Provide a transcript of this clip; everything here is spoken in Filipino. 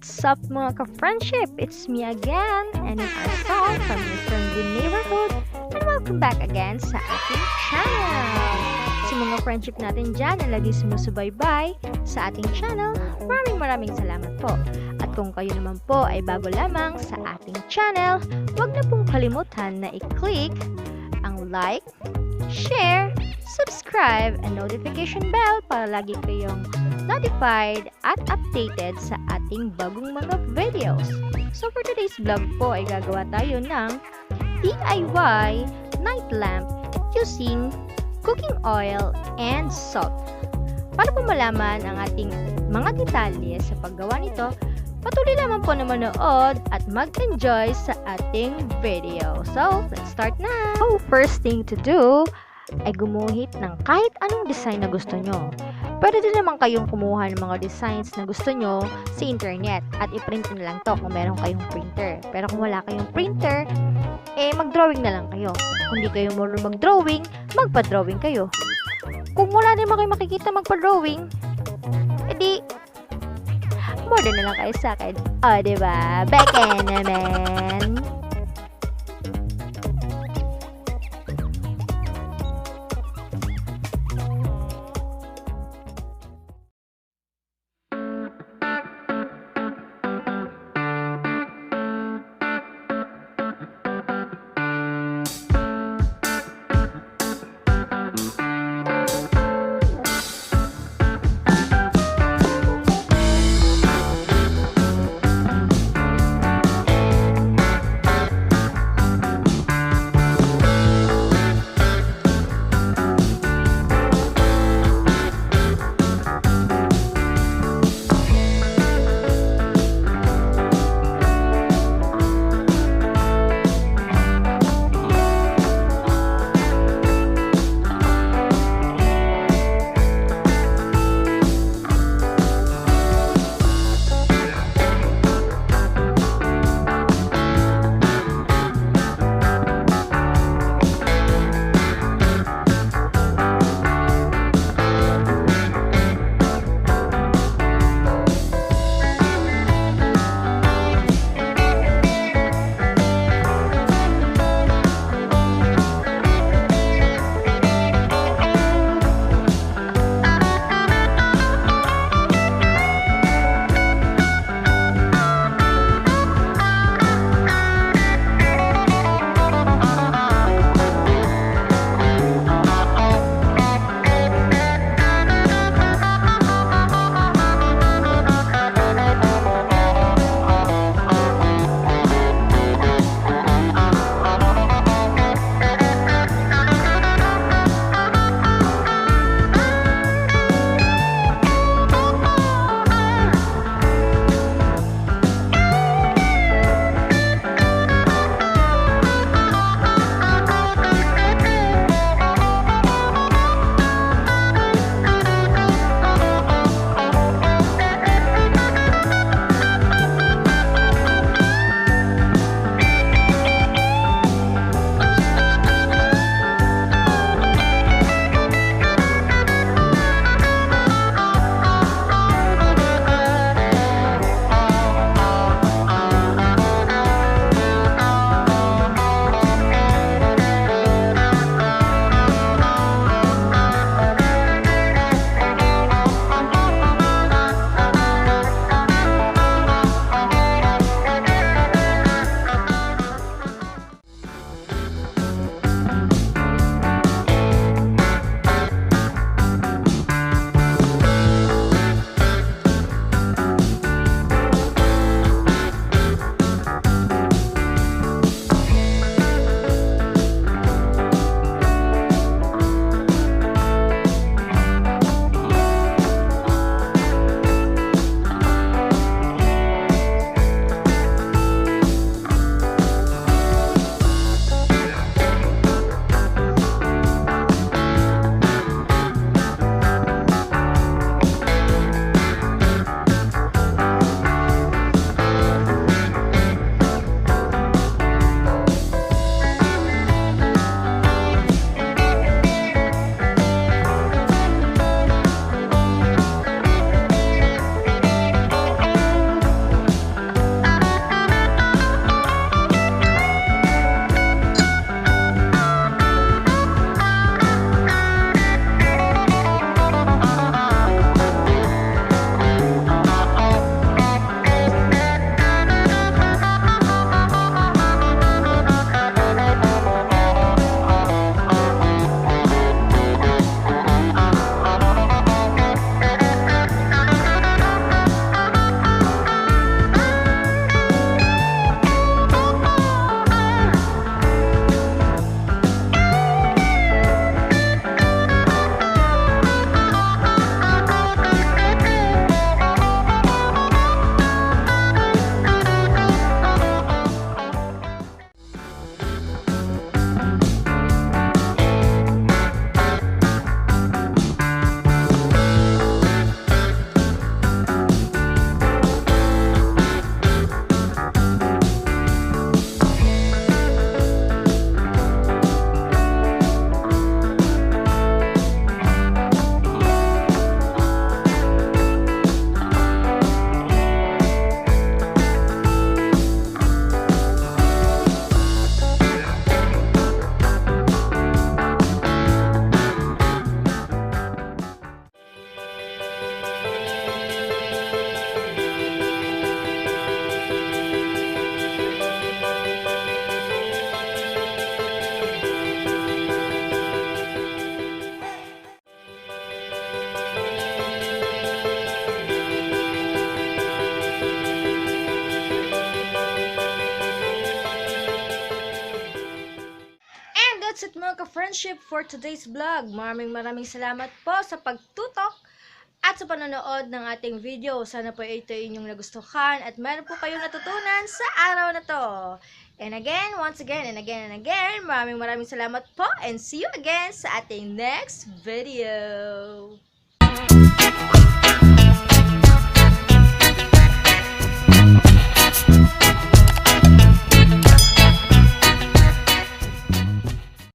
What's up mga ka-friendship? It's me again, and in our song from your friendly neighborhood, and welcome back again sa ating channel. Sa mga friendship natin dyan na lagi sumusubaybay sa ating channel, maraming salamat po. At kung kayo naman po ay bago lamang sa ating channel, huwag na pong kalimutan na i-click ang like, share, subscribe, and notification bell para lagi kayong notified at updated sa ating bagong mga videos. So for today's vlog po ay gagawa tayo ng DIY night lamp using cooking oil and salt. Para po malaman ang ating mga detalye sa paggawa nito, patuloy lamang po na manood at mag-enjoy sa ating video. So, let's start na! So, first thing to do ay gumuhit ng kahit anong design na gusto nyo. Pwede din naman kayong kumuha ng mga designs na gusto nyo sa internet at i-print na lang to kung meron kayong printer. Pero kung wala kayong printer, mag-drawing na lang kayo. Kung di kayo marunong mag-drawing, magpa-drawing kayo. Kung wala naman kayo makikita magpa-drawing, edi order na lang kayo sa akin. O, diba? Beke naman! that's it mga ka-friendship for today's vlog. Maraming salamat po sa pagtutok at sa panonood ng ating video. Sana po ito inyong nagustuhan at meron po kayong natutunan sa araw na to. And again, once again, and again, maraming salamat po and see you again sa ating next video.